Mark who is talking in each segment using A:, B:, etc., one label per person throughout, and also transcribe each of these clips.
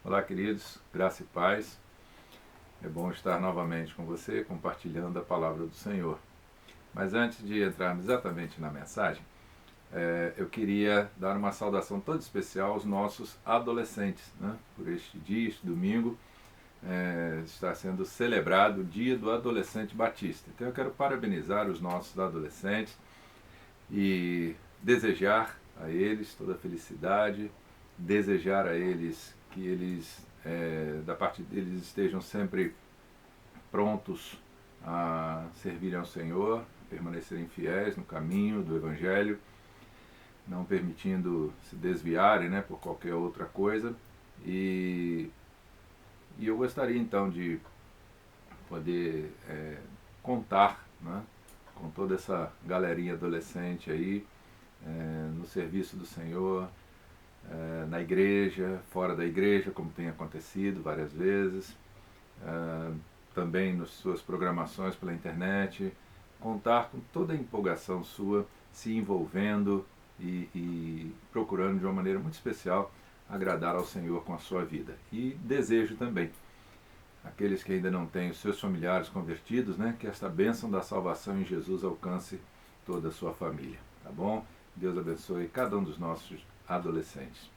A: Olá, queridos, graça e paz. É bom estar novamente com você, compartilhando a palavra do Senhor. Mas antes de entrarmos exatamente na mensagem, eu queria dar uma saudação toda especial aos nossos adolescentes, né? Por este dia, este domingo, está sendo celebrado o Dia do Adolescente Batista. Então eu quero parabenizar os nossos adolescentes e desejar a eles toda a felicidade, desejar a eles que eles, da parte deles, estejam sempre prontos a servirem ao Senhor, permanecerem fiéis no caminho do Evangelho, não permitindo se desviarem, né, por qualquer outra coisa. E eu gostaria então de poder contar, né, com toda essa galerinha adolescente aí, no serviço do Senhor, na igreja, fora da igreja, como tem acontecido várias vezes, também nas suas programações pela internet, contar com toda a empolgação sua, se envolvendo e procurando de uma maneira muito especial agradar ao Senhor com a sua vida. E desejo também aqueles que ainda não têm os seus familiares convertidos, né, que esta bênção da salvação em Jesus alcance toda a sua família, tá bom? Deus abençoe cada um dos nossos adolescentes.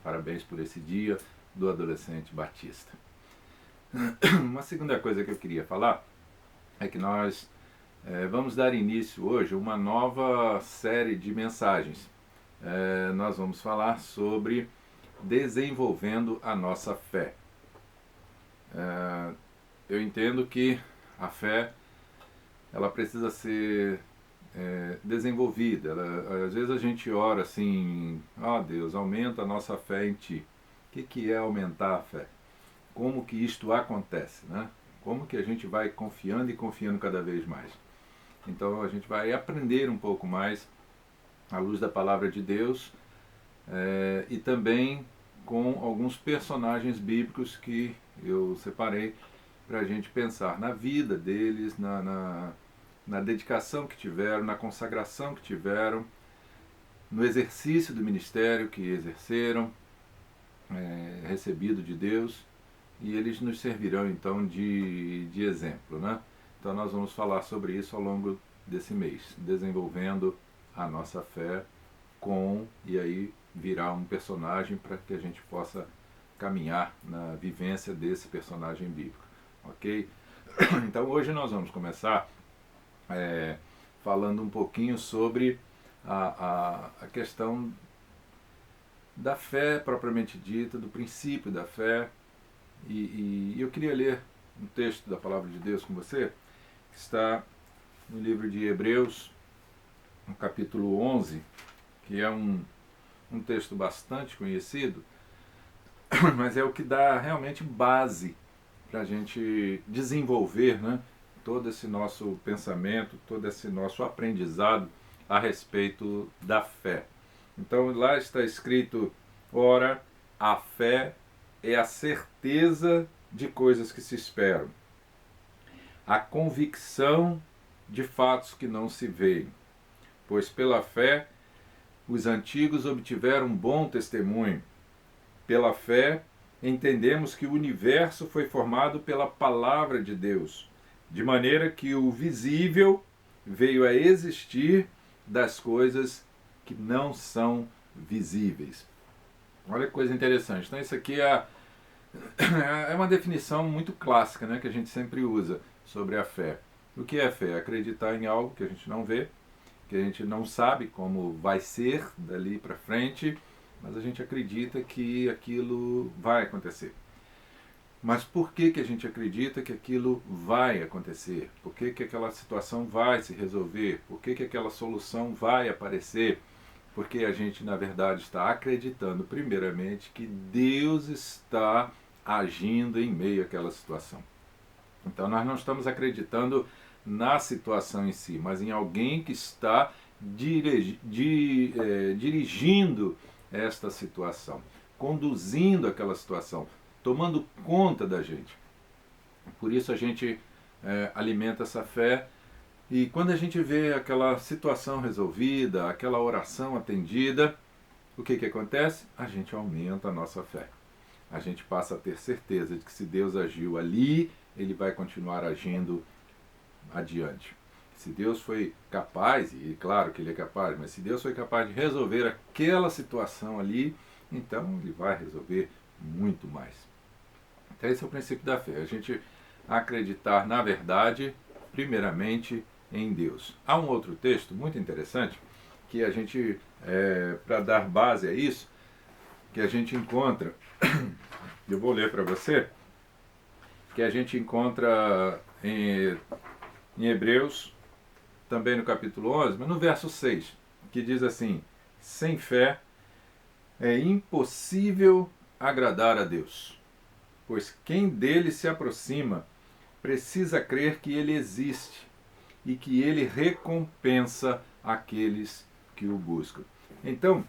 A: Parabéns por esse dia do adolescente batista. Uma segunda coisa que eu queria falar é que nós vamos dar início hoje a uma nova série de mensagens. Nós vamos falar sobre desenvolvendo a nossa fé. Eu entendo que a fé ela precisa ser desenvolvida. Às vezes a gente ora assim: ó Deus, aumenta a nossa fé em Ti. O que é aumentar a fé? Como que isto acontece, né? Como que a gente vai confiando e confiando cada vez mais? Então a gente vai aprender um pouco mais à luz da palavra de Deus, e também com alguns personagens bíblicos que eu separei para a gente pensar na vida deles, na dedicação que tiveram, na consagração que tiveram, no exercício do ministério que exerceram, recebido de Deus, e eles nos servirão então de exemplo, né? Então nós vamos falar sobre isso ao longo desse mês, desenvolvendo a nossa fé e aí virar um personagem para que a gente possa caminhar na vivência desse personagem bíblico, ok? Então hoje nós vamos começar falando um pouquinho sobre a questão da fé propriamente dita, do princípio da fé. E eu queria ler um texto da palavra de Deus com você, que está no livro de Hebreus, no capítulo 11, que é um texto bastante conhecido, mas é o que dá realmente base para a gente desenvolver, né, todo esse nosso pensamento, todo esse nosso aprendizado a respeito da fé. Então lá está escrito: ora, a fé é a certeza de coisas que se esperam, a convicção de fatos que não se veem. Pois pela fé os antigos obtiveram um bom testemunho. Pela fé entendemos que o universo foi formado pela palavra de Deus, de maneira que o visível veio a existir das coisas que não são visíveis. Olha que coisa interessante. Então isso aqui é uma definição muito clássica, né, que a gente sempre usa sobre a fé. O que é fé? Acreditar em algo que a gente não vê, que a gente não sabe como vai ser dali para frente, mas a gente acredita que aquilo vai acontecer. Mas por que a gente acredita que aquilo vai acontecer? Por que aquela situação vai se resolver? Por que aquela solução vai aparecer? Porque a gente, na verdade, está acreditando, primeiramente, que Deus está agindo em meio àquela situação. Então, nós não estamos acreditando na situação em si, mas em alguém que está dirigindo esta situação, conduzindo aquela situação, tomando conta da gente. Por isso a gente alimenta essa fé. E quando a gente vê aquela situação resolvida, aquela oração atendida, o que acontece? A gente aumenta a nossa fé. a gente passa a ter certeza de que se Deus agiu ali, Ele vai continuar agindo adiante. Se Deus foi capaz, e claro que Ele é capaz, mas se Deus foi capaz de resolver aquela situação ali, então Ele vai resolver muito mais. Então esse é o princípio da fé, a gente acreditar na verdade, primeiramente em Deus. Há um outro texto muito interessante que a gente, para dar base a isso, que a gente encontra, eu vou ler para você, que a gente encontra em Hebreus, também no capítulo 11, mas no verso 6, que diz assim: sem fé é impossível agradar a Deus, pois quem dele se aproxima precisa crer que ele existe e que ele recompensa aqueles que o buscam. Então,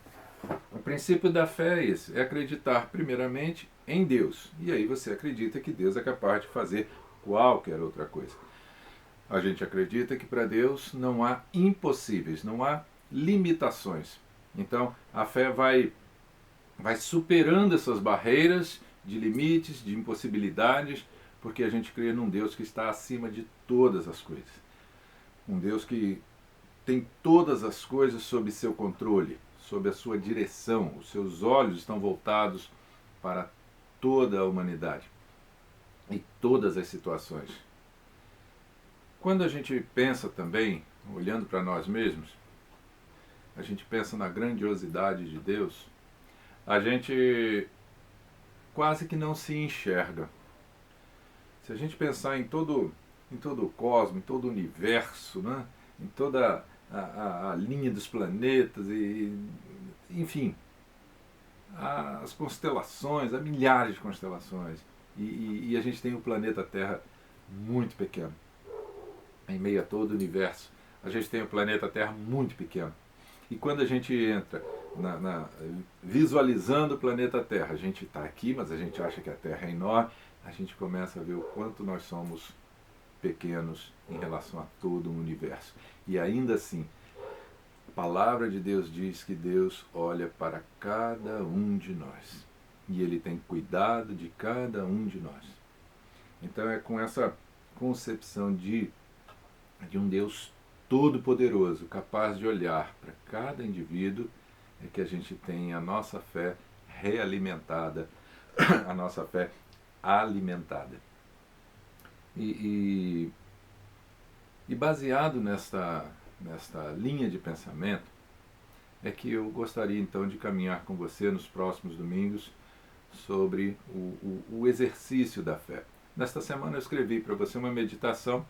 A: o princípio da fé é esse, é acreditar primeiramente em Deus. E aí você acredita que Deus é capaz de fazer qualquer outra coisa. A gente acredita que para Deus não há impossíveis, não há limitações. Então a fé vai superando essas barreiras de limites, de impossibilidades, porque a gente crê num Deus que está acima de todas as coisas. Um Deus que tem todas as coisas sob seu controle, sob a sua direção. Os seus olhos estão voltados para toda a humanidade e todas as situações. Quando a gente pensa também, olhando para nós mesmos, a gente pensa na grandiosidade de Deus, a gente quase que não se enxerga. Se a gente pensar em todo o cosmos, em todo o universo, né? Em toda a linha dos planetas, enfim, as constelações, há milhares de constelações, e a gente tem o planeta Terra muito pequeno. Em meio a todo o universo, a gente tem o planeta Terra muito pequeno. E quando a gente entra visualizando o planeta Terra, a gente está aqui, mas a gente acha que a Terra é enorme, a gente começa a ver o quanto nós somos pequenos em relação a todo o universo. E ainda assim, a palavra de Deus diz que Deus olha para cada um de nós. E Ele tem cuidado de cada um de nós. Então é com essa concepção de um Deus todo-poderoso, capaz de olhar para cada indivíduo, é que a gente tem a nossa fé realimentada, a nossa fé alimentada. E baseado nesta linha de pensamento, é que eu gostaria então de caminhar com você nos próximos domingos sobre o exercício da fé. Nesta semana eu escrevi para você uma meditação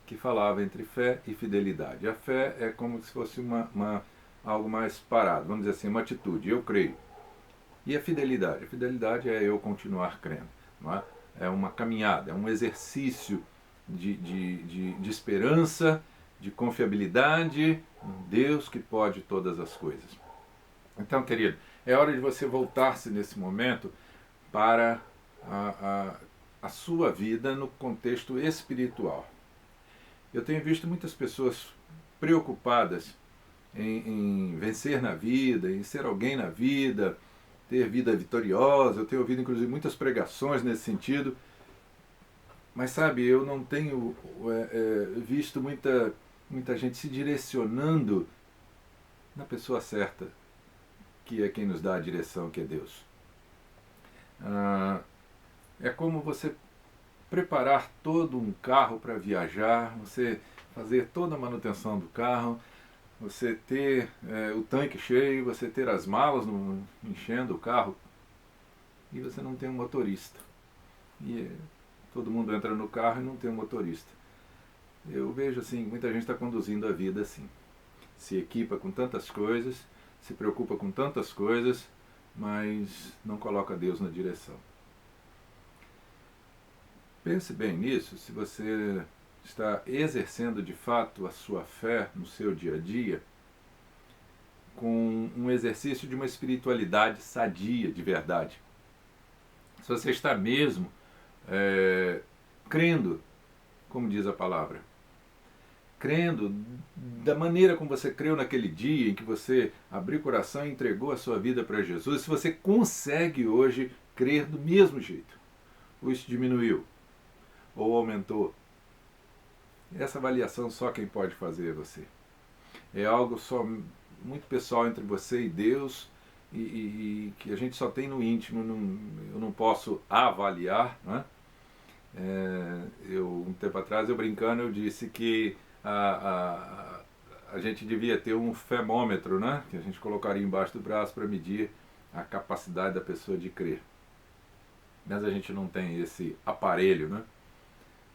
A: que falava entre fé e fidelidade. A fé é como se fosse algo mais parado, vamos dizer assim, uma atitude, eu creio. E a fidelidade? A fidelidade é eu continuar crendo. Não é? É uma caminhada, é um exercício de esperança, de confiabilidade, um Deus que pode todas as coisas. Então, querido, é hora de você voltar-se nesse momento para a sua vida no contexto espiritual. Eu tenho visto muitas pessoas preocupadas em vencer na vida, em ser alguém na vida, ter vida vitoriosa. Eu tenho ouvido inclusive muitas pregações nesse sentido, mas sabe, eu não tenho visto muita gente se direcionando na pessoa certa, que é quem nos dá a direção, que é Deus. É como você preparar todo um carro para viajar, você fazer toda a manutenção do carro, você ter o tanque cheio, você ter as malas enchendo o carro, e você não tem um motorista. E todo mundo entra no carro e não tem um motorista. Eu vejo assim, muita gente está conduzindo a vida assim. Se equipa com tantas coisas, se preocupa com tantas coisas, mas não coloca Deus na direção. Pense bem nisso, se você está exercendo de fato a sua fé no seu dia a dia, com um exercício de uma espiritualidade sadia, de verdade. Se você está mesmo crendo, como diz a palavra, crendo da maneira como você creu naquele dia em que você abriu o coração e entregou a sua vida para Jesus, se você consegue hoje crer do mesmo jeito? Ou isso diminuiu? Ou aumentou? Essa avaliação só quem pode fazer é você. É algo só muito pessoal entre você e Deus e que a gente só tem no íntimo. Eu não posso avaliar, né? Um tempo atrás, eu brincando, eu disse que a gente devia ter um femômetro, né? Que a gente colocaria embaixo do braço para medir a capacidade da pessoa de crer. Mas a gente não tem esse aparelho, né?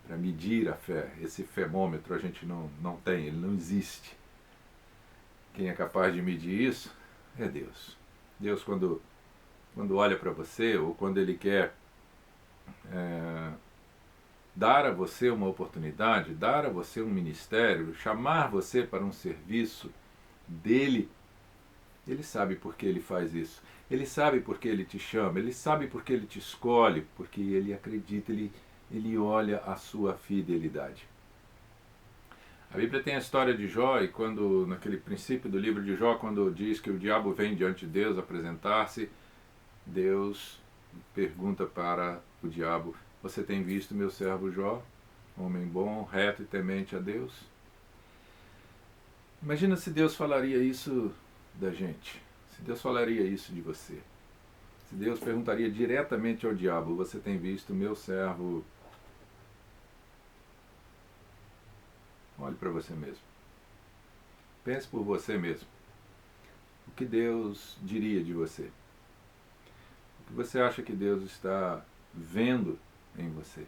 A: Para medir a fé. Esse femômetro a gente não tem, ele não existe. Quem é capaz de medir isso é Deus. Deus, quando olha para você, ou quando Ele quer dar a você uma oportunidade, dar a você um ministério, chamar você para um serviço dele, Ele sabe por que Ele faz isso. Ele sabe por que Ele te chama, Ele sabe por que Ele te escolhe, porque Ele acredita, Ele olha a sua fidelidade. A Bíblia tem a história de Jó, e quando, naquele princípio do livro de Jó, quando diz que o diabo vem diante de Deus apresentar-se, Deus pergunta para o diabo: você tem visto meu servo Jó, homem bom, reto e temente a Deus? Imagina se Deus falaria isso da gente, se Deus falaria isso de você, se Deus perguntaria diretamente ao diabo: você tem visto meu servo? Olhe para você mesmo. Pense por você mesmo. O que Deus diria de você? O que você acha que Deus está vendo em você?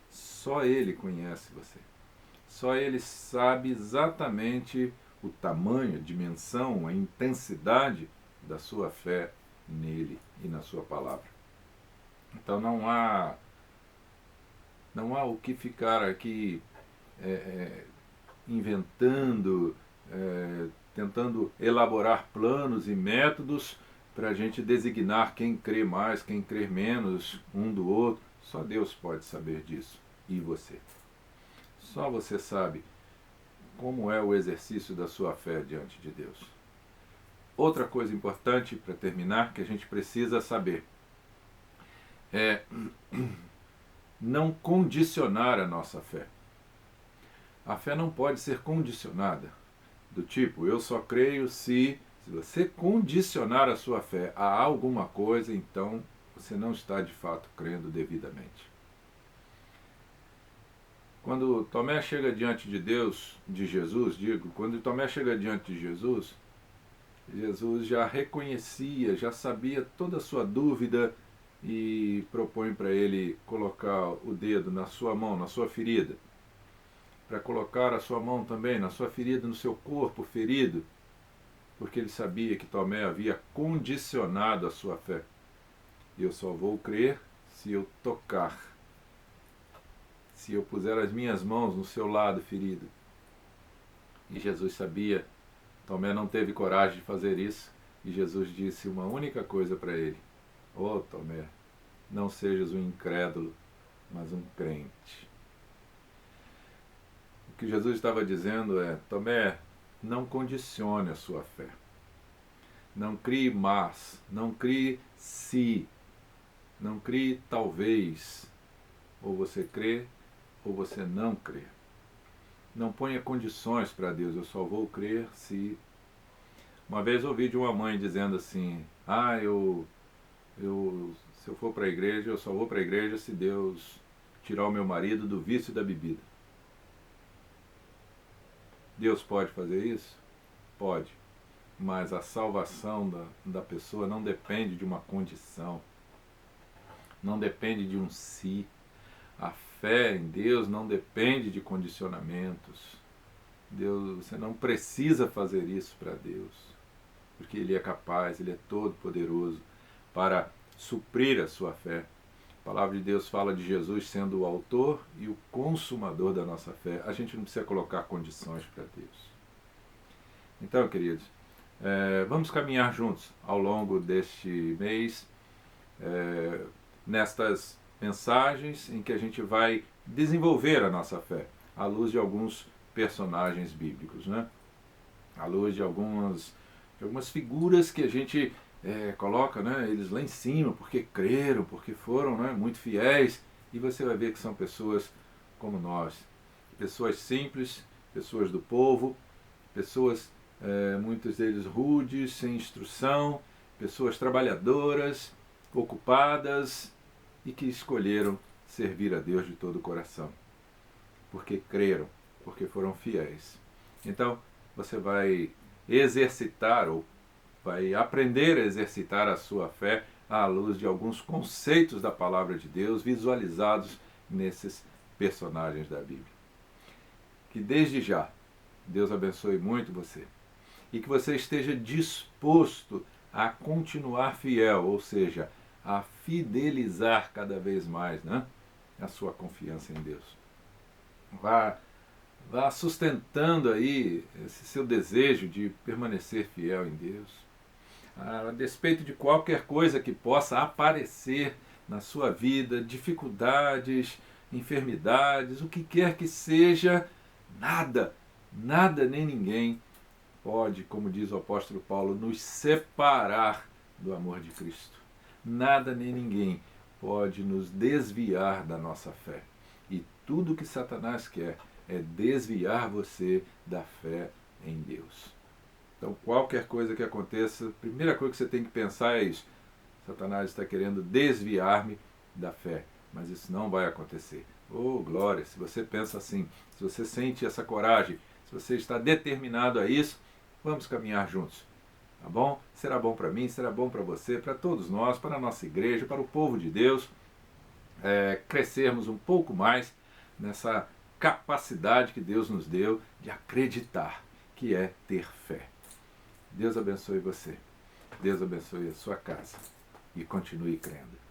A: Só Ele conhece você. Só Ele sabe exatamente o tamanho, a dimensão, a intensidade da sua fé nele e na sua palavra. Então não há o que ficar aqui inventando, tentando elaborar planos e métodos para a gente designar quem crê mais, quem crê menos um do outro. Só Deus pode saber disso, e você. Só você sabe como é o exercício da sua fé diante de Deus. Outra coisa importante para terminar que a gente precisa saber é não condicionar a nossa fé. A fé não pode ser condicionada, do tipo, eu só creio se você condicionar a sua fé a alguma coisa, então você não está de fato crendo devidamente. Quando Tomé chega diante de Deus, de Jesus, quando Tomé chega diante de Jesus, Jesus já reconhecia, já sabia toda a sua dúvida e propõe para ele colocar o dedo na sua mão, na sua ferida, para colocar a sua mão também na sua ferida, no seu corpo ferido, porque ele sabia que Tomé havia condicionado a sua fé. Eu só vou crer se eu tocar, se eu puser as minhas mãos no seu lado ferido. E Jesus sabia, Tomé não teve coragem de fazer isso, e Jesus disse uma única coisa para ele: ó Tomé, não sejas um incrédulo, mas um crente. O que Jesus estava dizendo é: Tomé, não condicione a sua fé. Não crie mas, não crie se, não crie talvez. Ou você crê, ou você não crê. Não ponha condições para Deus, eu só vou crer se... Uma vez ouvi de uma mãe dizendo assim: se eu for para a igreja, eu só vou para a igreja se Deus tirar o meu marido do vício da bebida. Deus pode fazer isso? Pode. Mas a salvação da pessoa não depende de uma condição. Não depende de um si. A fé em Deus não depende de condicionamentos. Você não precisa fazer isso para Deus. Porque Ele é capaz, Ele é todo poderoso para suprir a sua fé. A palavra de Deus fala de Jesus sendo o autor e o consumador da nossa fé. A gente não precisa colocar condições para Deus. Então, queridos, vamos caminhar juntos ao longo deste mês, nestas mensagens em que a gente vai desenvolver a nossa fé, à luz de alguns personagens bíblicos, né? À luz de algumas figuras que a gente coloca, né, eles lá em cima porque creram, porque foram, né, muito fiéis, e você vai ver que são pessoas como nós, pessoas simples, pessoas do povo, pessoas, muitos deles rudes, sem instrução, pessoas trabalhadoras, ocupadas e que escolheram servir a Deus de todo o coração, porque creram, porque foram fiéis. Então, você vai exercitar ou vai aprender a exercitar a sua fé à luz de alguns conceitos da palavra de Deus visualizados nesses personagens da Bíblia. Que desde já Deus abençoe muito você e que você esteja disposto a continuar fiel, ou seja, a fidelizar cada vez mais, né, a sua confiança em Deus. Vá sustentando aí esse seu desejo de permanecer fiel em Deus, a despeito de qualquer coisa que possa aparecer na sua vida, dificuldades, enfermidades, o que quer que seja, nada nem ninguém pode, como diz o apóstolo Paulo, nos separar do amor de Cristo. Nada nem ninguém pode nos desviar da nossa fé. E tudo que Satanás quer é desviar você da fé em Deus. Então, qualquer coisa que aconteça, a primeira coisa que você tem que pensar é isso. Satanás está querendo desviar-me da fé, mas isso não vai acontecer. Oh, glória! Se você pensa assim, se você sente essa coragem, se você está determinado a isso, vamos caminhar juntos, tá bom? Será bom para mim, será bom para você, para todos nós, para a nossa igreja, para o povo de Deus, crescermos um pouco mais nessa capacidade que Deus nos deu de acreditar, que é ter fé. Deus abençoe você, Deus abençoe a sua casa e continue crendo.